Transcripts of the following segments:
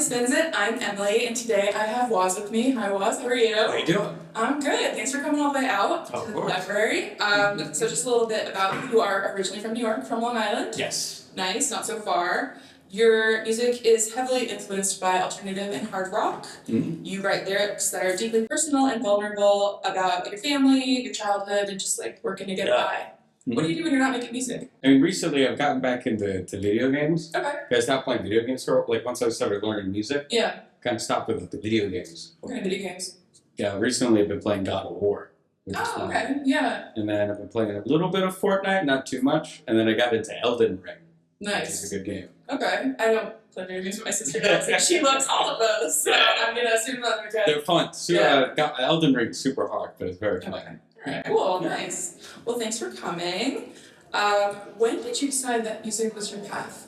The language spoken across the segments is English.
Spins It. I'm Emily, and today I have Waz with me. Hi, Waz. How are you? How you doing? I'm good. Thanks for coming all the way out to the library. So just a little bit about who you are. Originally from New York, from Long Island. Yes. Nice, not so far. Your music is heavily influenced by alternative and hard rock. Mm-hmm. You write lyrics that are deeply personal and vulnerable about your family, your childhood, and just like working to get by. What do you do when you're not making music? I mean, recently I've gotten back into video games. Okay. I stopped playing video games for, like, once I started learning music. Yeah. Kind of stopped with the video games. What kind of video games? Yeah, recently I've been playing God of War. Oh, okay. Yeah. And then I've been playing a little bit of Fortnite, not too much. And then I got into Elden Ring. Nice. Which is a good game. Okay. I don't play video games with my sister does. She loves all of those. So I'm going to assume that they're good. They're fun. Elden Ring is super hard, but it's very fun. Okay. All right. Cool. Nice. Well, thanks for coming. When did you decide that music was your path?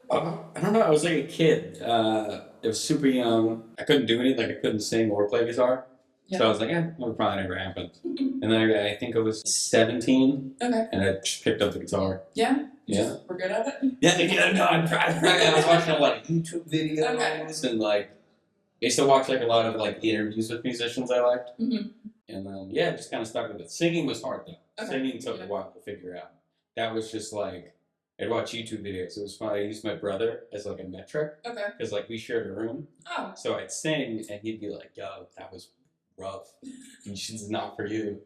I don't know. I was like a kid. I was super young. I couldn't do anything. Like I couldn't sing or play guitar. Yeah. So I was like, that'll probably never happen. And then I think I was 17. Okay. And I just picked up the guitar. Yeah? Yeah. We're good at it? Yeah, no, I'm trying. I was watching a lot of YouTube videos and like, I used to watch like a lot of like interviews with musicians I liked. Mm-hmm. And then, just kind of stuck with it. Singing was hard though. Okay. Singing took a while to figure out. That was just like, I'd watch YouTube videos. It was fun. I used my brother as like a metric. Okay. Because like we shared a room. Oh. So I'd sing and he'd be like, yo, that was rough. This is not for you.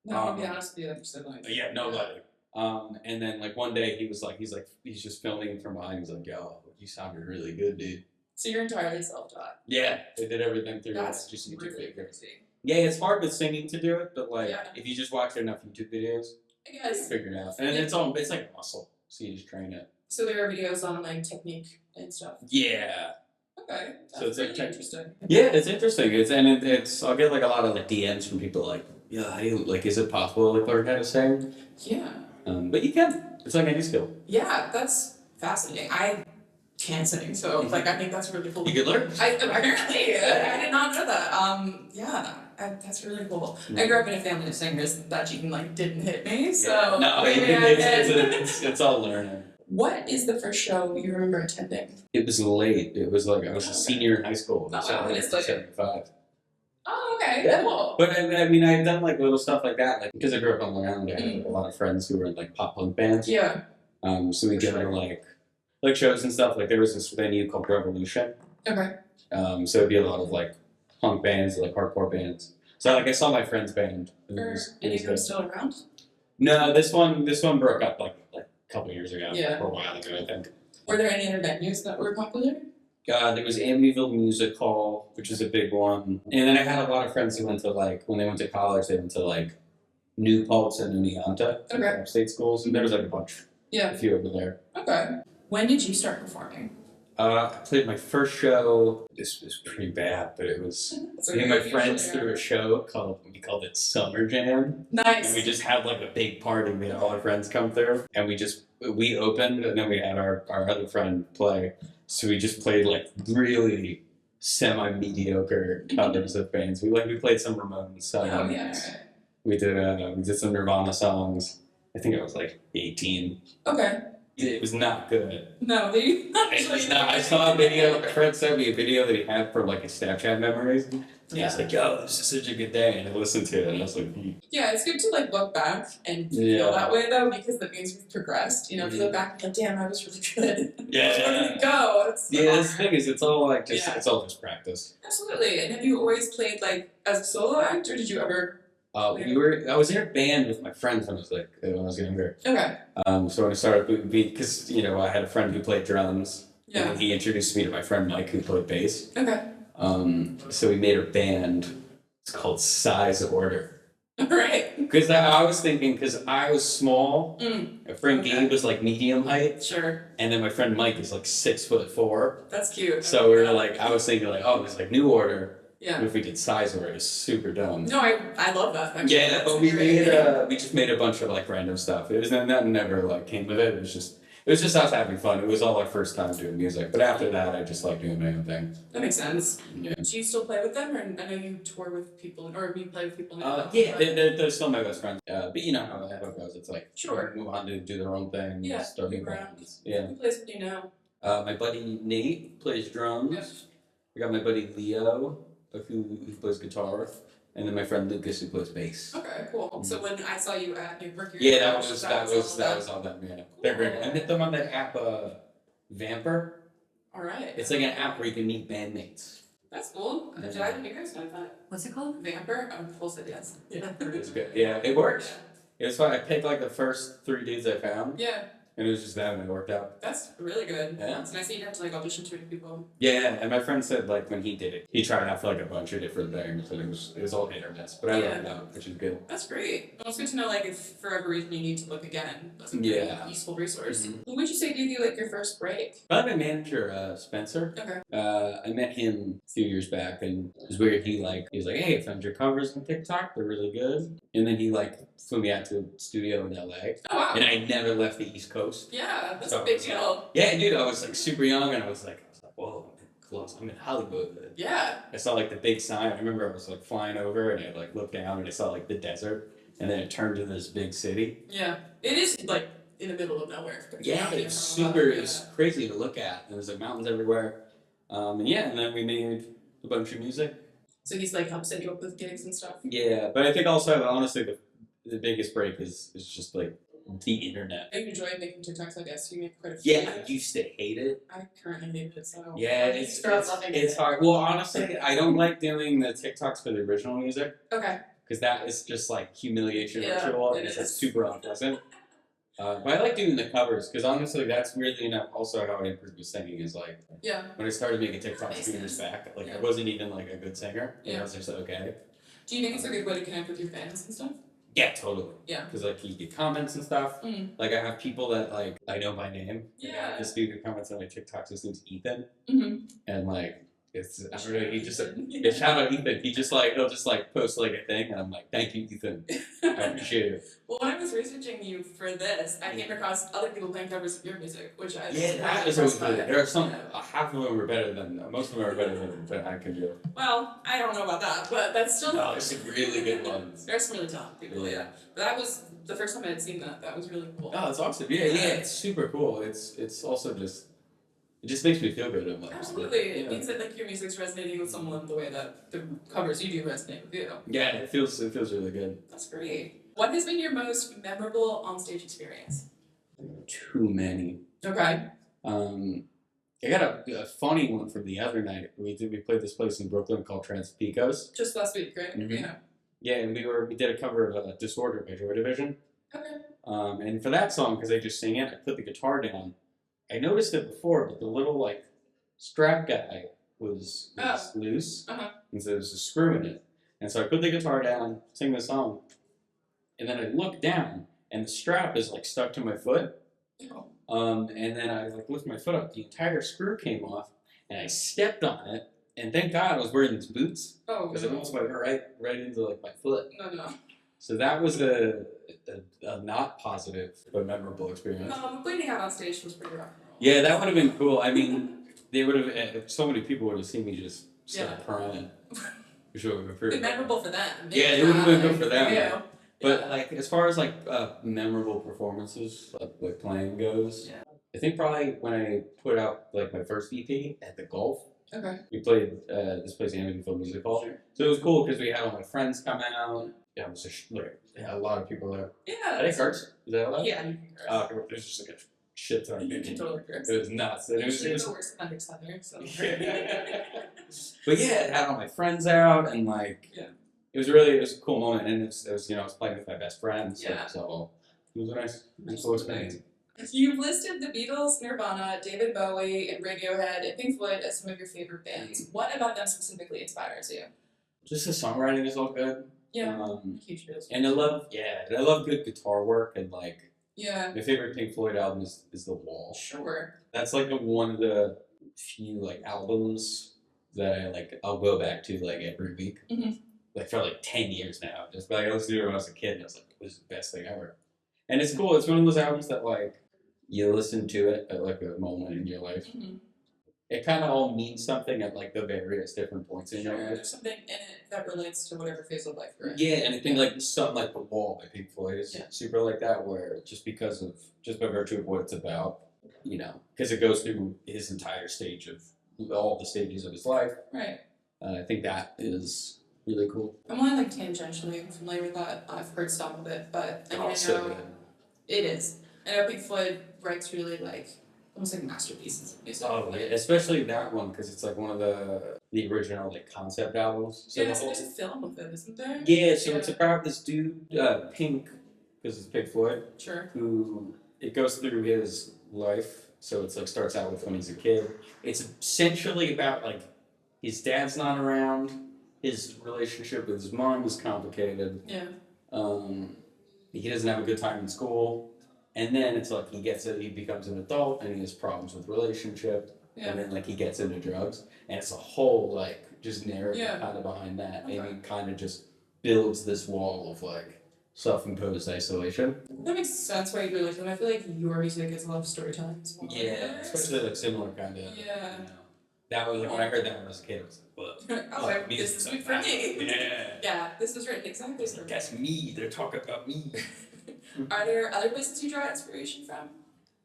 No, I'll be honest with you, like siblings. Yeah, nobody. And then like one day he's just filming from behind. He's like, yo, you sounded really good, dude. So you're entirely self-taught? Yeah, I did everything through That's just YouTube really videos. crazy. Yeah, it's hard with singing to do it, but like if you just watch enough YouTube videos, I guess figure it out. And it's like a muscle, so you just train it. So there are videos on like technique and stuff. Yeah. Okay. That's so it's really like interesting. Yeah, it's interesting. It's I'll get like a lot of like DMs from people like, yeah, how do you, like, is it possible to like learn how to sing? Yeah. But you can. It's like any skill. Yeah, that's fascinating. I can't sing, so like I think that's really cool. You could learn. Apparently, I did not know that. That's really cool. Mm-hmm. I grew up in a family of singers that even like didn't hit me, so no, it's all learning. What is the first show you remember attending? It was late. It was like I was a senior in high school. It is like 75. Oh, okay. Yeah. Cool. But I mean, I've done like little stuff like that, like because I grew up on Long Island. I had a lot of friends who were in like pop punk bands. Yeah. So we did like shows and stuff. Like there was this venue called Revolution. Okay. So it'd be a lot of like punk bands, like hardcore bands. So like I saw my friend's band. Are any of them still around? No, this one broke up like a couple years ago. Yeah. Or a while ago, I think. Were there any other venues that were popular? There was Amityville Music Hall, which is a big one. And then I had a lot of friends who went to like, when they went to college, they went to like New Paltz and Unianta, state schools, and there was like a bunch. Yeah. A few over there. Okay. When did you start performing? I played my first show. This was pretty bad, but it was me and my friends threw a show we called it Summer Jam. Nice. And we just had like a big party. We had all our friends come through, and we opened, and then we had our other friend play. So we just played like really semi-mediocre covers of bands. We played some Ramones songs. We did some Nirvana songs. I think I was like 18. Okay. It was not good. No, it was not. I saw a video. My friend sent me a video that he had for like his Snapchat memories. And I was like, yo, this is such a good day. And I listened to it and I was like, Yeah, it's good to like look back and feel that way though, because that means we've progressed. You know, if you look back and like, damn, I was really good. Yeah. Where did it go? The thing is, it's all like it's all just practice. Absolutely. And have you always played like as a solo act, or did you ever? I was in a band with my friends when I was younger. Okay. So when I started, because I had a friend who played drums. Yeah. And he introduced me to my friend Mike who played bass. Okay. So we made a band. It's called Size Order. Right. Because I was thinking, because I was small, my friend Gabe was like medium height. Sure. And then my friend Mike is like 6'4". That's cute. So we were like, I was thinking like, oh, there's like New Order. Yeah. What if we did Size Order? It's super dumb. No, I love that. Actually. Yeah, but we just made a bunch of like random stuff. It was that never like came with it. It was just us having fun. It was all our first time doing music. But after that, I just like doing my own thing. That makes sense. Yeah. Do you still play with them, or I know you tour with people, or you play with people now? Yeah, they're still my best friends. But you know how it goes. It's like move on to do their own thing. Yeah. Start new bands. Yeah. Who plays with you now? My buddy Nate plays drums. I got my buddy Leo, who plays guitar, and then my friend Lucas, who plays bass. Okay, cool. So when I saw you at New Mercury, Yeah, that was all them. Yeah, Cool. they're great. I met them on that app, Vamper. All right. It's like an app where you can meet bandmates. That's cool. Did I hear you guys know that? What's it called? Vamper? Full said yes. Yeah. It's good. Yeah, it works. It was fun. I picked like the first 3 dudes I found. Yeah. And it was just them, and it worked out. That's really good. Yeah. It's nice that you have to like audition to people. Yeah, and my friend said like when he did it, he tried out for like a bunch of different things, and it was all hit or miss. But I learned out, which is good. That's great. Well, it's good to know like if for whatever reason you need to look again. That's a pretty useful resource. Mm-hmm. Who would you say gave you like your first break? Probably my manager, Spencer. Okay. I met him a few years back, and it was weird. He was like, "Hey, I found your covers on TikTok. They're really good." And then he like flew me out to a studio in LA. Oh wow. And I never left the East Coast. Yeah, that's a big deal. Yeah, dude, I was like super young, and I was like, whoa, I'm close. I'm in Hollywood. Yeah. I saw like the big sign. I remember I was like flying over, and I like looked down, and I saw like the desert, and then it turned to this big city. Yeah, it is like in the middle of nowhere. Yeah, it's super. It's crazy to look at. There's like mountains everywhere. And then we made a bunch of music. So he's like helped set you up with gigs and stuff. Yeah, but I think also honestly the biggest break is just like the internet. I enjoy making TikToks. I guess you make quite a few. Yeah, I used to hate it. I currently hate it. So yeah, it's hard. Well, honestly, I don't like doing the TikToks for the original music. Okay. Because that is just like humiliation ritual, and it's is. super unpleasant. But I like doing the covers because honestly, that's weirdly also how I improved with singing. Is like when I started making TikToks a few years back, like I wasn't even like a good singer. Yeah. I was just okay. Do you think it's a good way to connect with your fans and stuff? Yeah, totally. Yeah. Because like you get comments and stuff. Mm. Like I have people that like I know by name. Yeah. Like, this dude who comments on my TikToks, his name's Ethan. Mm-hmm. And like it's I don't know, he just shout out Ethan. He'll just like post like a thing, and I'm like, thank you, Ethan. I appreciate it. Well, when I was researching you for this, I came across other people playing covers of your music, which I that is always good. There are some half of them are better than most of them are better than I can do. Well, I don't know about that, but that's still. No, there's some really good ones. There's some really talented people, yeah. But that was the first time I had seen that. That was really cool. Oh, it's awesome. Yeah, it's super cool. It's also just. It just makes me feel good. I'm like, absolutely. It means that like your music's resonating with someone the way that the covers you do resonate with you. Yeah, it feels really good. That's great. What has been your most memorable onstage experience? Too many. Okay. I got a funny one from the other night. We played this place in Brooklyn called Picos. Just last week, right? Mm-hmm. Yeah. Yeah, and we did a cover of Disorder by Joy Division. Okay. And for that song, because I just sang it, I put the guitar down. I noticed it before, but the little like strap guy was loose, and so there was a screw in it. And so I put the guitar down, sing the song, and then I look down, and the strap is like stuck to my foot. Oh. And then I like lift my foot up, the entire screw came off, and I stepped on it. And thank God I was wearing these boots, because it almost went right into like my foot. No. So that was a not positive but memorable experience. Bleeding out on stage was pretty rock and roll. Yeah, that would have been cool. I mean, they would have. So many people would have seen me just start crying. Which would have been pretty memorable for them. Yeah, it would have been good for them. Yeah. But like, as far as like memorable performances, like playing goes, I think probably when I put out like my first EP at the Gulf. Okay. We played this place, Amityville Music Hall. Sure. So it was cool because we had all my friends come out. Yeah, it was a lot of people there. Yeah. Are they curse? Is that allowed? Yeah, you can curse. There's just like a shit ton of people. You can totally curse. It was nuts. It was the worst appendix there, so. But yeah, it had all my friends out, and like, it was a cool moment, and it was I was playing with my best friends. Yeah. So it was a nice experience. You've listed the Beatles, Nirvana, David Bowie, and Radiohead, and Pink Floyd as some of your favorite bands. What about them specifically inspires you? Just the songwriting is all good. Yeah, huge Beatles. And I love good guitar work, and like, my favorite Pink Floyd album is The Wall. Sure. That's like one of the few like albums that I'll go back to like every week. Mm-hmm. Like for like 10 years now. Just like I listened to it when I was a kid, and I was like, it was the best thing ever. And it's cool. It's one of those albums that like you listen to it at like a moment in your life. Mm-hmm. It kind of all means something at like the various different points in your life. There's something in it that relates to whatever phase of life you're in. Yeah, and I think like something like The Wall by Pink Floyd is super like that, where just by virtue of what it's about, because it goes through his entire stage of all the stages of his life. Right. I think that is really cool. I'm only like tangentially familiar with that. I've heard some of it, but I mean, I know So good. it is. I know Pink Floyd writes really like almost like masterpieces of music. Oh, yeah, especially that one because it's like one of the original like concept albums. So Yeah, the so whole, there's a film of it, isn't there? yeah, so it's about this dude, Pink, because it's Pink Floyd, Sure. who it goes through his life. So it's like starts out with when he's a kid. It's essentially about like his dad's not around, his relationship with his mom is complicated. Yeah. He doesn't have a good time in school. And then it's like he becomes an adult and he has problems with relationship. Yeah. And then like he gets into drugs. And it's a whole like just narrative Yeah. kind of behind that. Okay. And he kind of just builds this wall of like self-imposed isolation. That makes sense why you really like them. I feel like your music is a lot of storytelling as well. Yeah, especially like similar kind of. Yeah. You know, that was like when I heard that when I was a kid, I was like, Oh, like, this is sweet for me. Yeah. Yeah, this was written exactly for me. That's me. They're talking about me. Are there other places you draw inspiration from?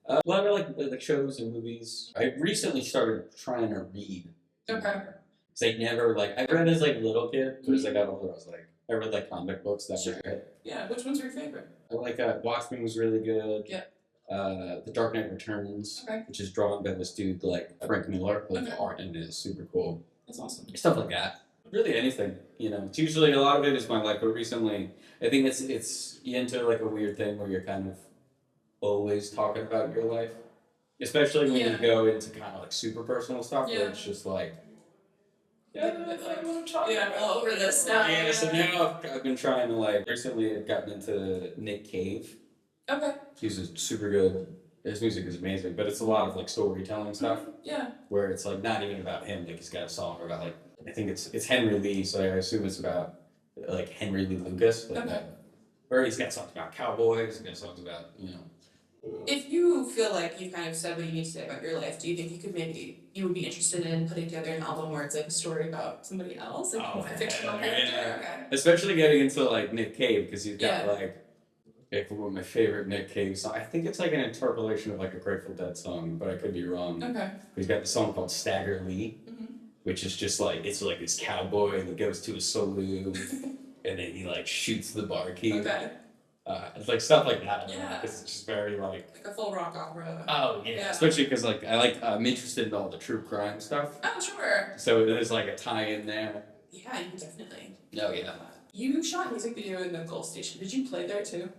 A lot of like shows and movies. I recently started trying to read. Okay. Cause I never like I read as like a little kid, but as I got older, I was like I read like comic books. That was it. Yeah. Which one's your favorite? I like Watchmen was really good. Yeah. The Dark Knight Returns, Okay. which is drawn by this dude like Frank Miller. Like Okay. the art in it is super cool. That's awesome. Stuff like that. Really anything, you know. It's usually a lot of it is my life, but recently I think it's you into like a weird thing where you're kind of always talking about your life. Especially when you go into kind of like super personal stuff where it's just like I want to talk I'm all over this now. Yeah, so now I've been trying to like recently I've gotten into Nick Cave. Okay. He's a super good his music is amazing, but it's a lot of like storytelling stuff. Yeah. Where it's like not even about him, like he's got a song about like I think it's Henry Lee, so I assume it's about like Henry Lee Lucas. Like Okay. where he's got songs about cowboys, he's got songs about, you know. If you feel like you kind of said what you need to say about your life, do you think you would be interested in putting together an album where it's like a story about somebody else? Like a fictional character? Okay. Especially getting into like Nick Cave, because he's got like one of my favorite Nick Cave songs. I think it's like an interpolation of like a Grateful Dead song, but I could be wrong. Okay. He's got the song called Stagger Lee, which is just like it's like this cowboy and he goes to a saloon and then he like shoots the barkeep. Okay. It's like stuff like that. Yeah. It's just very like a full rock opera. Oh yeah. Especially because like I'm interested in all the true crime stuff. Oh sure. So there's like a tie-in there. Yeah, you definitely. Oh yeah. You shot a music video in the Gulf Station. Did you play there too?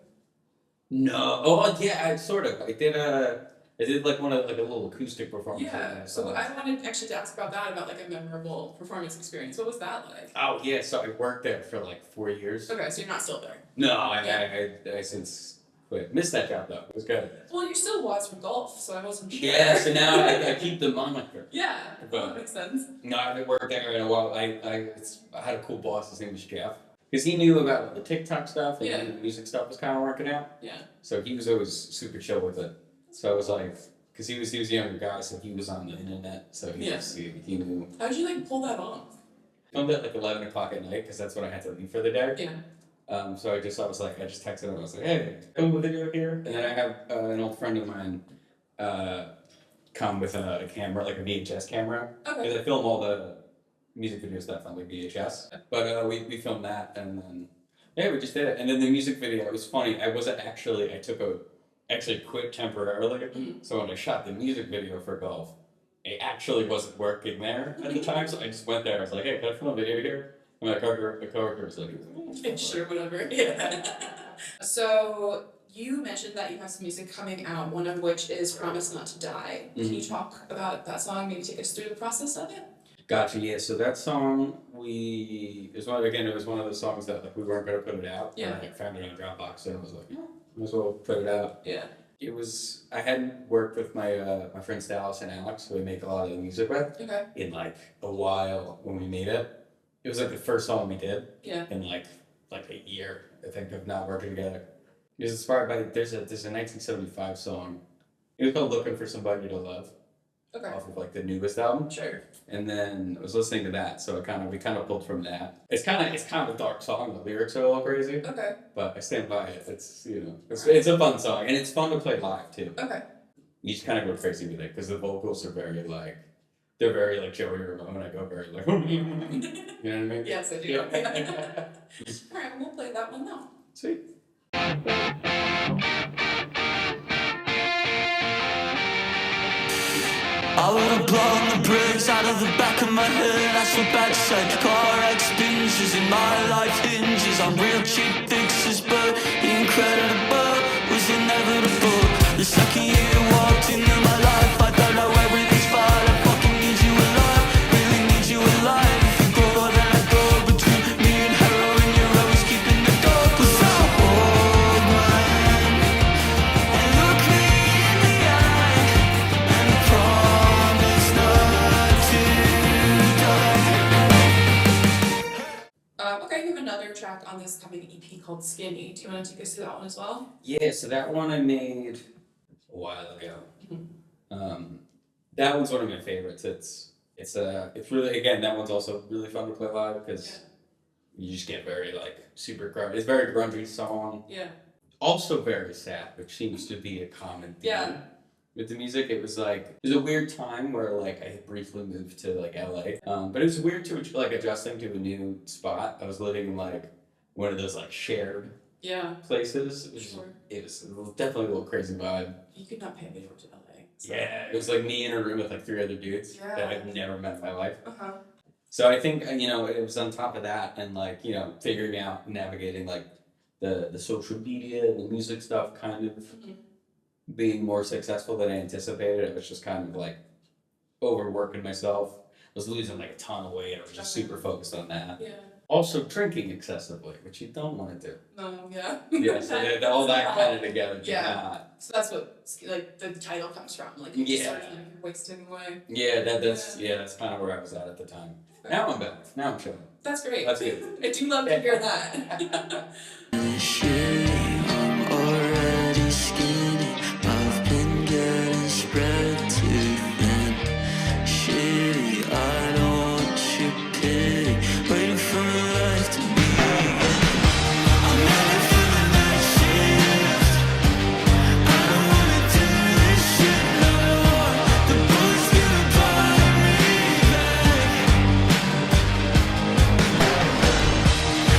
No. Oh yeah, I sort of. I did like one of like a little acoustic performance. Yeah. So I wanted actually to ask about that, about like a memorable performance experience. What was that like? Oh yeah, so I worked there for like 4 years. Okay, so you're not still there. No, I since quit. Missed that job though. It was good. Well, you still was from Gulf, so I wasn't sure. Yeah, so now I keep the moniker. Yeah, But that makes sense. No, I haven't worked there in a while. I had a cool boss. His name was Jeff. Because he knew about the TikTok stuff and the music stuff was kind of working out. Yeah. So he was always super chill with it. So I was like, because he was a younger guy, so he was on the internet. So he knew. How'd you like pull that off? Filmed at like 11 o'clock at night because that's when I had to leave for the day. Yeah. So I just texted him. I was like, hey, film a video here. And then I have an old friend of mine come with a camera, like a VHS camera. Okay. Because I film all the music video stuff on like VHS. But we filmed that and then we just did it. And then the music video, it was funny. I actually quit temporarily. So when I shot the music video for Golf, it actually wasn't working there at the time. So I just went there. I was like, hey, can I film a video here? And my coworker was like, sure, whatever. Yeah. So you mentioned that you have some music coming out, one of which is Promise Not to Die. Can you talk about that song? Maybe take us through the process of it? Gotcha, yeah. So that song, it was one of the songs that like we weren't gonna put it out. Yeah. I found it on Dropbox and I was like, might as well put it out. Yeah. I hadn't worked with my friends Dallas and Alex, who we make a lot of the music with, in like a while when we made it. It was like the first song we did in like a year, I think, of not working together. It was inspired by there's a 1975 song. It was called "Looking for Somebody to Love." Off of like the newest album. Sure. And then I was listening to that, so we kind of pulled from that. It's kind of a dark song. The lyrics are all crazy. Okay. But I stand by it. It's it's a fun song and it's fun to play live too. Okay. You just kind of go crazy with it because the vocals are very like they're very like Joey Ramone. I go very like, you know what I mean? Yes, I do. Yeah. All right, we'll play that one now. Sweet. I would've blown the brakes out of the back of my head. I slip backside, car expinges, and my life hinges on real cheap fixes. But the incredible was inevitable. The second you walked into my life, I thought, oh, everything's fine. I fucking need you alive, really need you alive. If you go, then I go. Between me and heroin, you're always keeping the door closed. So hold my hand and look me in the eye and promise not to die. Okay, we have another track on this coming EP called Skinny. Do you want to take us through that one as well? Yeah, so that one I made a while ago. That one's one of my favorites. It's really, again, that one's also really fun to play live because you just get very like super grungy. It's a very grungy song. Yeah. Also very sad, which seems to be a common theme with the music. It was a weird time where like I had briefly moved to like LA, but it was weird to like adjusting to a new spot. I was living in like one of those like shared places. It was definitely a little crazy vibe. You could not pay me to go to LA. So. Yeah, it was like me in a room with like 3 other dudes that I've never met in my life. So I think, it was on top of that and like, figuring out, navigating like the social media and the music stuff kind of being more successful than I anticipated. I was just kind of like overworking myself. I was losing like a ton of weight. I was just super focused on that. Yeah. Also drinking excessively, which you don't want to do. No, yeah. Yeah, so all that kind of together. So that's what like the title comes from. Like you just start feeling you're wasting away. Yeah, that's kind of where I was at the time. Now I'm back. Now I'm chilling. That's great. That's good. I do love to hear that. I'm already skinny. I've been getting spread too thin. Shitty, I don't want your pity. Waiting for my life to begin. I'm ready for the night shift. I don't wanna do this shit no more. The bullets gonna bite me back.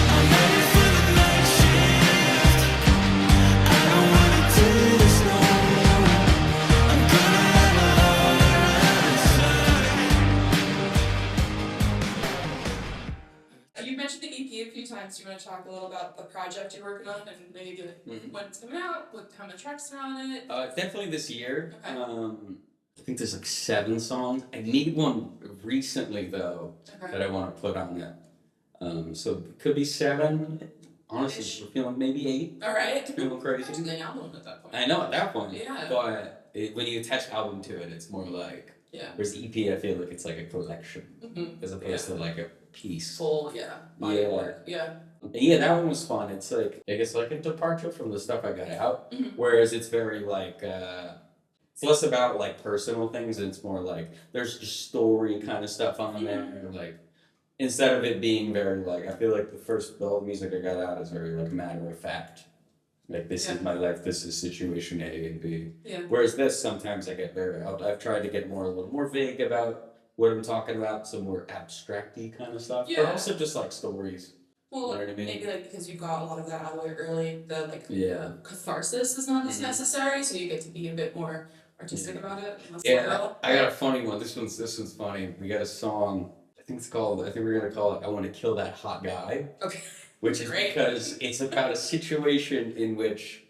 I'm ready for the night shift. I don't wanna do this no more. I'm gonna let my heart inside. You mentioned the EP a few times. Do you want to talk a little about the project you're working on and maybe like when it's coming out, how many tracks are on it? Definitely this year. Okay. I think there's like 7 songs. I need one recently though that I want to put on it. So it could be 7. Honestly, we're feeling maybe 8. All right. Feeling crazy. Just an album at that point. I know at that point. Yeah. But when you attach album to it, it's more like. Whereas the EP, I feel like it's like a collection as opposed to like a piece. Full, body of work. Yeah, that one was fun. It's like, I guess, like a departure from the stuff I got out. Whereas it's very like, it's less about like personal things and it's more like, there's just story kind of stuff on there. Like, instead of it being very like, I feel like the whole music I got out is very like matter of fact. Like, this is my life, this is situation A and B. Whereas this, sometimes I get I've tried to get a little more vague about what I'm talking about, some more abstract-y kind of stuff. But also just like stories. Well, you know what I mean? Maybe like because you got a lot of that out of the way early, the like catharsis is not as necessary, so you get to be a bit more artistic about it. I got a funny one. This one's funny. We got a song, I think we're gonna call it I Want to Kill That Hot Guy. Okay. Which is because it's about a situation in which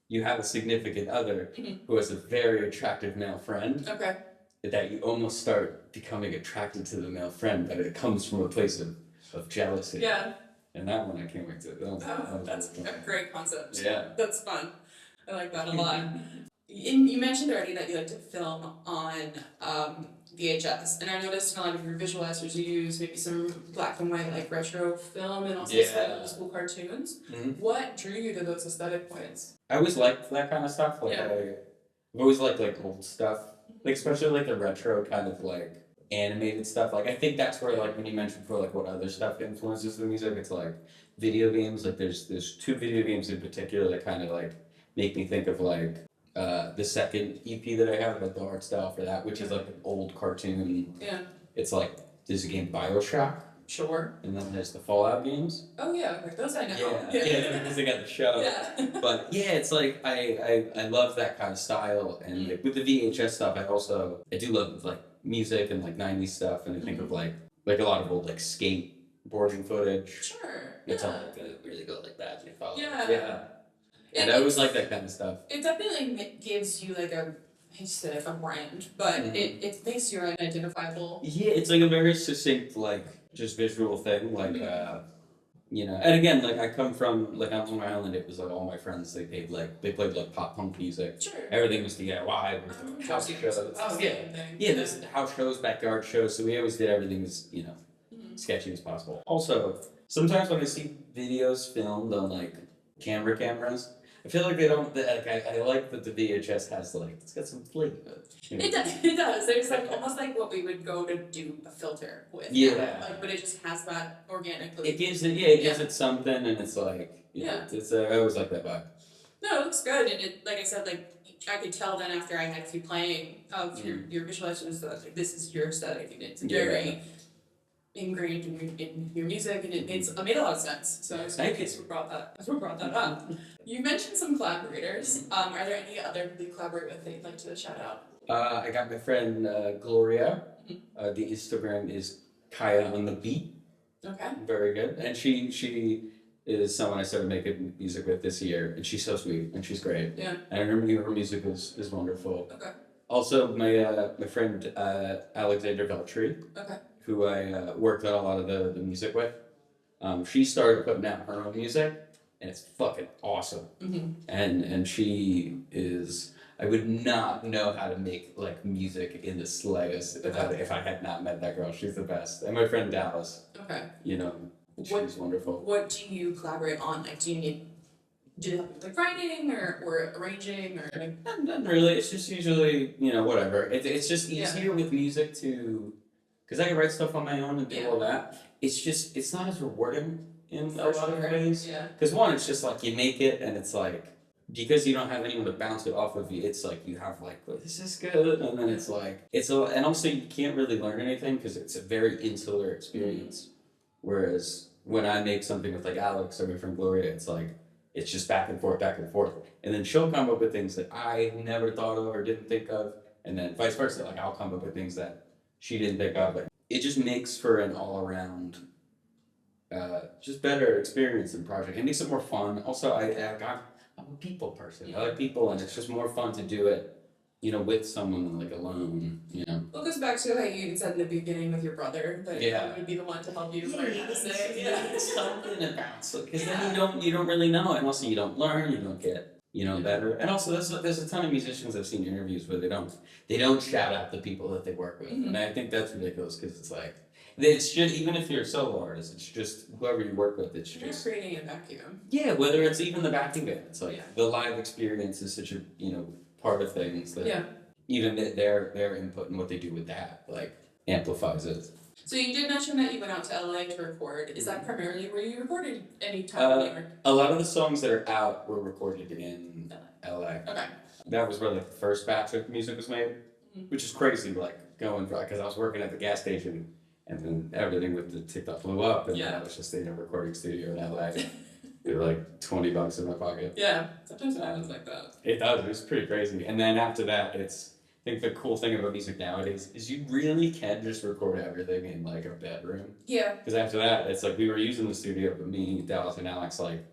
you have a significant other who has a very attractive male friend. Okay. That you almost start becoming attracted to the male friend, but it comes from a place of jealousy. Yeah. And that one I can't wait to. That's a great concept. Yeah. That's fun. I like that a lot. You mentioned already that you like to film on VHS, and I noticed in a lot of your visualizers you use maybe some black and white like retro film and also some old school cartoons. What drew you to those aesthetic points? I always liked that kind of stuff. Like I've always liked like old stuff, like especially like the retro kind of like animated stuff. Like I think that's where like when you mentioned for like what other stuff influences the music, it's like video games. Like there's 2 video games in particular that kind of like make me think of like the second EP that I have, like the art style for that, which is like an old cartoon. Yeah. It's like there's a game BioShock, Sure. and then there's the Fallout games. Oh yeah, okay. Those I know. Yeah, because they got the show. Yeah. But yeah, it's like I love that kind of style, and like, with the VHS stuff, I do love like music and like '90s stuff, and I think of like a lot of old like skateboarding footage. Sure. It's all like really good like that. You follow. Yeah. Yeah. And I always like that kind of stuff. It definitely gives you like I hate to say like a brand, but it makes you unidentifiable. Yeah, it's like a very succinct, like, just visual thing, like, you know. And again, like, I come from, like, on Long Island, it was like all my friends, they played like pop punk music. Sure. Everything was DIY, house shows. Oh yeah. Yeah, there's house shows, backyard shows, so we always did everything as, you know, sketchy as possible. Also, sometimes when I see videos filmed on, like, cameras, I feel like they don't. I like that the VHS has like it's got some flavor. You know? It does. There's like almost like what we would go to do a filter with. Yeah. Like, but it just has that organically. It gives it something, and it's like Yeah. It's I always like that vibe. No, it looks good, and it like I said, like I could tell then after I had you playing of your visualizations that like, this is your aesthetic, and it's very ingrained in your music, and it made a lot of sense. So I was curious who brought that up. You mentioned some collaborators. Are there any other people you collaborate with that you'd like to shout out? I got my friend Gloria. The Instagram is Kaya on the Beat. Okay. Very good, and she is someone I started making music with this year, and she's so sweet and she's great. Yeah. And her music is wonderful. Okay. Also, my friend Alexandra Veltri. Okay. Who I worked on a lot of the music with. She started putting out her own music, and it's fucking awesome. And she is. I would not know how to make like music in the slightest if I had not met that girl. She's the best. And my friend Dallas. Okay. You know, she's wonderful. What do you collaborate on? Like, do you help with like writing or arranging or like? Not really. It's just usually whatever. It's just easier with music to. Because I can write stuff on my own and do all that. It's not as rewarding in a lot of ways. Yeah. Because one, it's just like you make it and it's like, because you don't have anyone to bounce it off of you, it's like you have like, well, this is good. And then it's like, and also you can't really learn anything because it's a very insular experience. Whereas when I make something with like Alex or my friend Gloria, it's like, it's just back and forth. And then she'll come up with things that I never thought of or didn't think of. And then vice versa, like I'll come up with things that she didn't think of it. It just makes for an all-around, just better experience and project. It makes it more fun. Also, I'm a people person. I like people, and it's just more fun to do it, with someone than like alone. Well, it goes back to how you said in the beginning with your brother that he would be the one to help you learn how to sing. It's something about it, because then you don't really know, and also you don't learn, you don't get. Better. And also, there's a ton of musicians I've seen interviews where they don't shout out the people that they work with, and I think that's ridiculous because it's like it's just even if you're a solo artist, it's just whoever you work with. It's you're just creating a vacuum. Yeah, whether it's even the backing band, it's like the live experience is such a part of things that even their input and what they do with that like amplifies it. So you did mention that you went out to LA to record. Is that primarily where you recorded any time? A lot of the songs that are out were recorded in LA. Okay. That was where like the first batch of music was made, which is crazy. Like going because I was working at the gas station, and then everything with the TikTok blew up, and then I was just in a recording studio in LA. They were like $20 in my pocket. Yeah, sometimes it happens like that. It does. It was pretty crazy. And then after that, I think the cool thing about music nowadays is you really can just record everything in like a bedroom. Yeah. Because after that, it's like we were using the studio, but me, Dallas, and Alex, like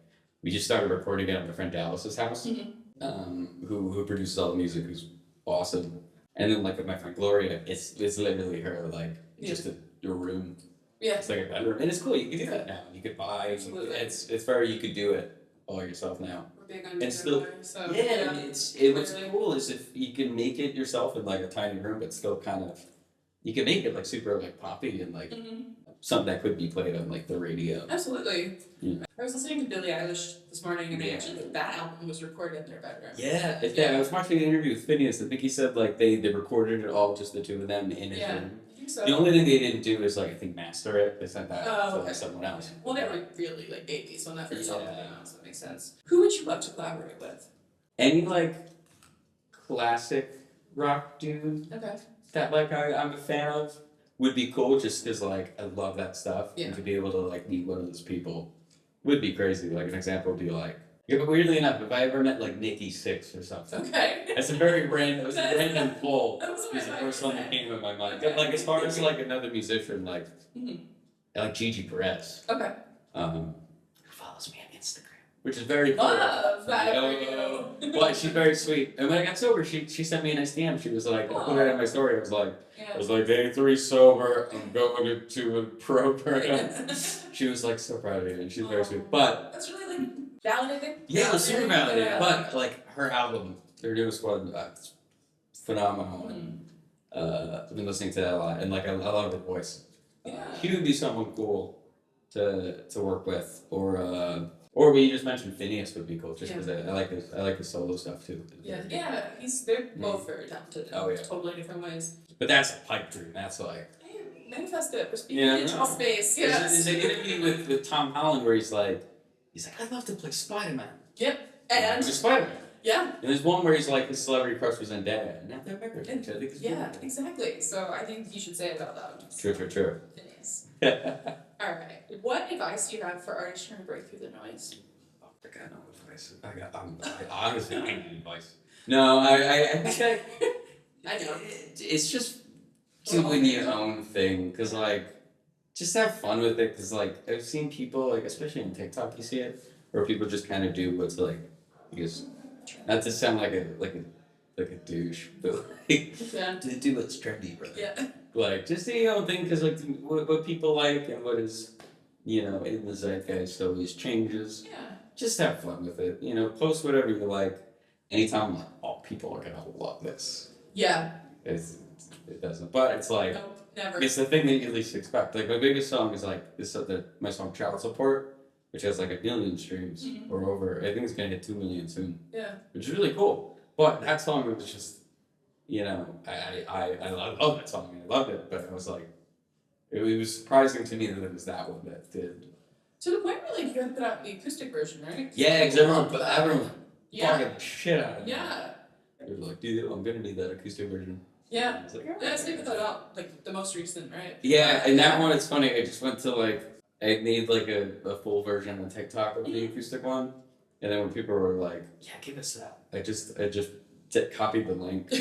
we just started recording it at my friend Dallas's house, who produces all the music, who's awesome. And then like with my friend Gloria, it's literally her like just your room. Yeah. It's like a bedroom, and it's cool. You can do that now. You could buy. It's very you could do it all yourself now. Big on and still, what's cool is if you can make it yourself in like a tiny room, but still kind of, you can make it like super like poppy and like something that could be played on like the radio. Absolutely. Yeah. I was listening to Billie Eilish this morning, and they actually think that album was recorded in their bedroom. Yeah. I was watching an interview with Phineas. I think he said like they recorded it all just the two of them in his room. So. The only thing they didn't do is like I think master it. They sent that to like someone else. Well, they were really like babies when that first album came out, so that makes sense. Who would you love to collaborate with? Any like classic rock dude Okay. that like I'm a fan of would be cool just because like I love that stuff Yeah. and to be able to like meet one of those people would be crazy. Like an example would be like, yeah, but weirdly enough, if I ever met like Nikki Sixx or something, Okay. it's a very random, it was a random pull. That was It's the first one that came in my mind. Okay. Like as far as like another musician, like Mhm. like Gigi Perez, Okay. who follows me on Instagram, which is very cool. Love that for Yo. you. But she's very sweet. And when I got sober, she sent me a nice DM. She was like, I put it in my story. I was like, day 3 sober. I'm going to a program. She was like so proud of me, and she's very sweet. But that's really like validating. yeah, it was super validating. Yeah. But like her album, their newest one, it's phenomenal. And I've been listening to that a lot, and like I love her voice. Yeah. She would be someone cool to work with, or we just mentioned Phineas would be cool, just because I like his solo stuff too. Yeah, they're both very talented. Oh, yeah. Totally different ways. But that's a pipe dream. That's like Manifest it. We're speaking Yeah, into no. space. there's Yes. an interview with Tom Holland where he's like I'd love to play Spider-Man. Yep. And He's Spider-Man. yeah. And there's one where he's like his celebrity crush was Zendaya, and now they're married. And, which I think is yeah, exactly. So I think you should say it out loud. True. Phineas. Oh, Alright. What advice do you have for artists trying to break through the noise? I got no advice. I honestly I need advice. No, I think I know. it's just doing your own thing, cause like just have fun with it, cause like I've seen people like especially on TikTok you see it where people just kind of do what's like because not to sound like a douche, but like Yeah. to do what's trendy, brother. Yeah. Like just do your own thing, cause like what people like and what is in the zeitgeist always changes. Yeah. Just have fun with it. Post whatever you like. Anytime like, people are gonna love this. Yeah. It doesn't. But it's like No, never. it's the thing that you least expect. Like my biggest song is like my song Child Support, which has like 1 billion streams or over. I think it's gonna hit 2 million soon. Yeah. Which is really cool. But that song was just I love that song and I loved it, but I was like it was surprising to me that it was that one that did. To the point where like you had to put out the acoustic version, right? Yeah, because everyone Yeah. fucking shit out of it. Yeah. They were like, dude, I'm gonna need that acoustic version. Yeah. I was like, That's maybe put out like the most recent, right? yeah, and that one, it's funny. I just went to I made like a full version on TikTok of the acoustic one, and then when people were like, "Yeah, give us that," I just copied the link,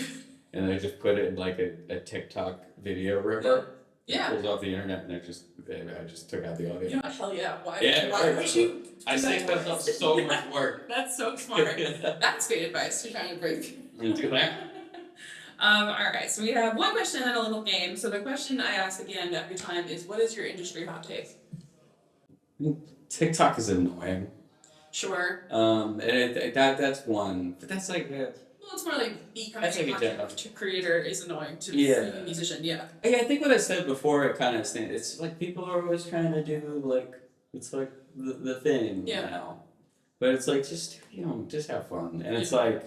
and I just put it in like a TikTok video ripper. Yeah. It pulls off the internet, and I just took out the audio. You know what? Hell yeah. Why? Yeah, Why would you? I saved myself so much work. That's so smart. That's great advice for trying to break. Do that. Alright, so we have one question and a little game. So the question I ask again every time is, what is your industry hot take? TikTok is annoying. Sure. And that's one, but that's like Well, it's more like becoming That's like a a content general- creator is annoying to Yeah. a musician. Yeah. I think what I said before, it kind of stands. It's like people are always trying to do it's like the thing now, but it's like just just have fun, and it's like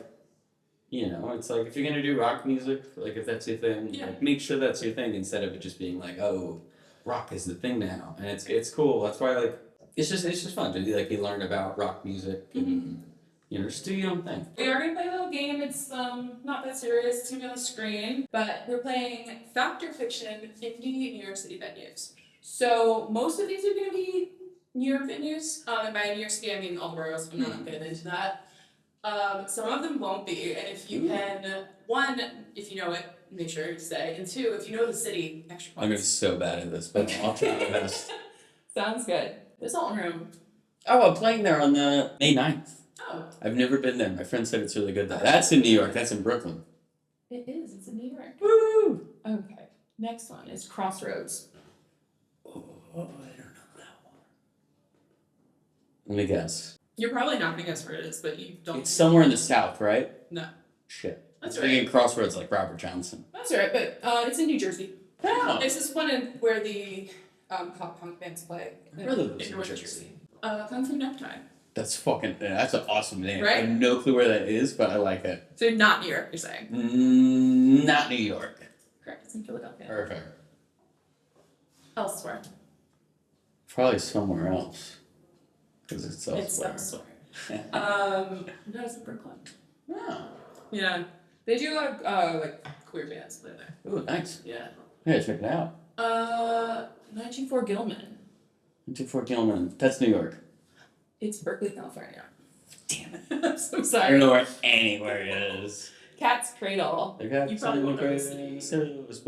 it's like if you're gonna do rock music, like if that's your thing, like, make sure that's your thing instead of it just being like, oh, rock is the thing now, and it's cool. That's why it's just fun to do. Like you learn about rock music and just do your own thing. We are gonna play a little game. It's not that serious. It's gonna be on the screen, but we're playing fact or fiction indie New York City venues. So most of these are gonna be New York venues. And by New York City, I mean all the boroughs. I'm not getting into that. Some of them won't be, and if you can, one, if you know it, make sure you say, and two, if you know the city, extra points. I'm gonna be so bad at this, but I'll try my best. Sounds good. There's Alton Room. Oh, I'm playing there on the May 9th. Oh. I've never been there. My friend said it's really good there. That's in New York. That's in Brooklyn. It is. It's in New York. Woo! Okay. Next one is Crossroads. Oh, I don't know that one. Let me guess. You're probably not gonna guess where it is, but you don't. It's somewhere in the South, right? No. Shit. That's I'm right. thinking Crossroads like Robert Johnson. That's right, but it's in New Jersey. Oh. It's this one where the pop punk bands play. My brother lives in North Jersey. Kung Fu Necktie. That's that's an awesome name. Right? I have no clue where that is, but I like it. So not New York, you're saying? Not New York. Correct. It's in Philadelphia. Perfect. Elsewhere. Probably somewhere else. Because it's elsewhere. It's elsewhere. No, it's in Brooklyn. Oh. Yeah. They do a lot of like queer bands play there. Oh, nice. Yeah. Yeah, check it out. 924 Gilman. 2-4 Gilman. That's New York. It's Berkeley, California. Damn it. I'm so I sorry. don't know where anywhere it is. Cat's Cradle. They got You probably won't know the city. city. I was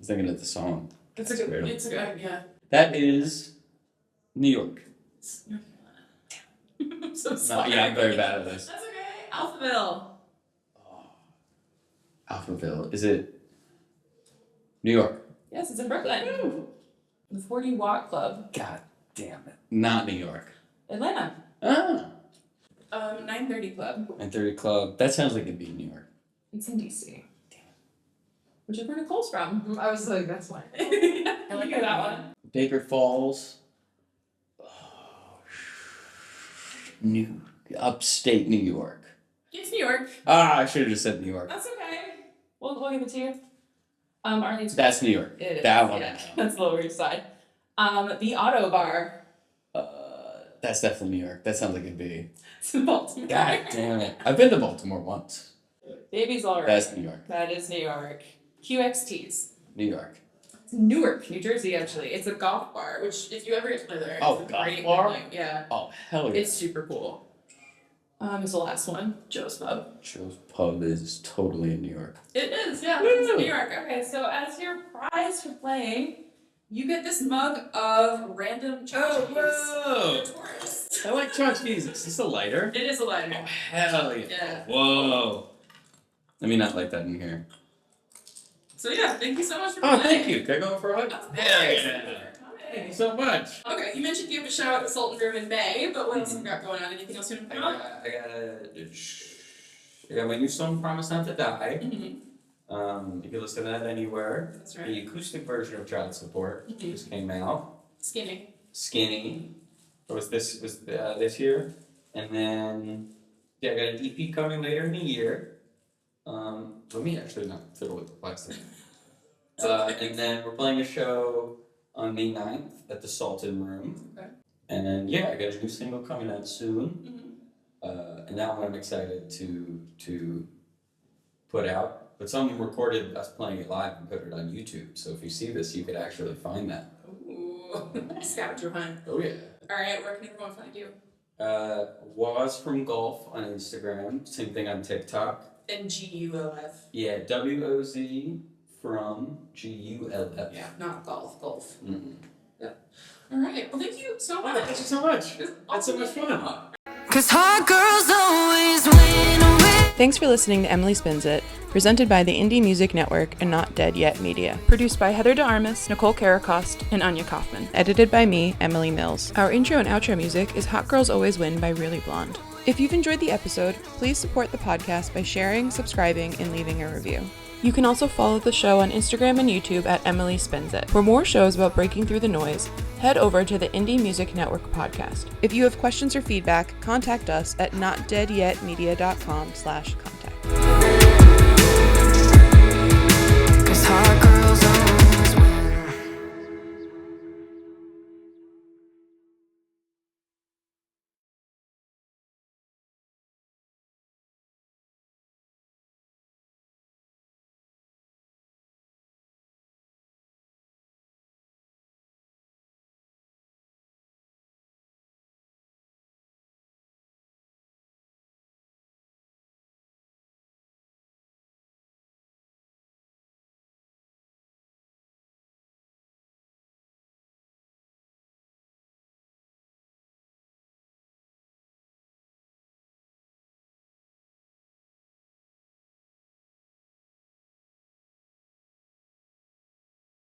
thinking of the song. It's a good, yeah. That is New York. It's North Carolina. I'm so sorry. Yeah, I'm very bad at this. That's okay. Alphaville. Alphaville. Is it New York? Yes, it's in Brooklyn. Woo. The 40 Watt Club. God damn it. Not New York. Atlanta. Ah. 930 Club. 930 Club. That sounds like it'd be New York. It's in DC. Damn it. Which is where Nicole's from. I was like, that's why. I like that one. Baker Falls. Upstate New York. It's New York. I should have just said New York. That's okay. We'll give it to you. Arlene's. That's New York. It is. That one. Yeah, that's the Lower East Side. The Auto Bar. That's definitely New York. That sounds like it'd be. It's in Baltimore. God damn it. I've been to Baltimore once. Baby's alright. That's New York. That is New York. QXT's. New York. It's Newark, New Jersey, actually. It's a golf bar, which if you ever get to play there, Oh, it's a golf great bar? venue. Yeah. Oh, hell yeah. It's super cool. It's the last one. Joe's Pub. Joe's Pub is totally in New York. It is, yeah. Woo! It's in New York. Okay, so as your prize for playing, you get this mug of random tchotchkes. whoa! For tourists. I like tchotchkes. Is this a lighter? It is a Oh, lighter. hell yeah. Yeah. Whoa. Let me not light that in here. So yeah, thank you so much for Oh, playing. thank you. Can I go for a hug? Of course. Yeah. Thank you so much. Okay, you mentioned you have a show at the Sultan Room in May, but what else have you got going on? Anything else you want to I pick up? got my new song, Promise Not to Die. Mm-hmm. You can listen to that anywhere. That's right. The acoustic version of Child Support Mhm. just came out. Skinny. Skinny. This year. And then, yeah, I got an EP coming later in the year. Let me actually not fiddle with the plastic. And then we're playing a show on May 9th at the Sultan Room. Okay. And yeah, I got a new single coming out soon. Mm-hmm. And that one I'm excited to put out. But someone recorded us playing it live and put it on YouTube. So if you see this, you could actually find that. Ooh. Scavenger hunt. Oh yeah. Alright, where can everyone find you? Was from Golf on Instagram. Same thing on TikTok. And GULF. Yeah, WOZ from GULF. Yeah, not golf. Golf. Mm-hmm. Alright, well thank you so much. Thank you so much. That's so much fun. 'Cause hot girls always win. Thanks for listening to Emily Spins It, presented by the Indie Music Network and Not Dead Yet Media. Produced by Heather de Armas, Nicole Caracost, and Anya Kauffman. Edited by me, Emily Mills. Our intro and outro music is Hot Girls Always Win by Really Blonde. If you've enjoyed the episode, please support the podcast by sharing, subscribing, and leaving a review. You can also follow the show on Instagram and YouTube at Emily Spins It. For more shows about breaking through the noise, head over to the Indie Music Network podcast. If you have questions or feedback, contact us at notdeadyetmedia.com/contact. 'Cause hot girls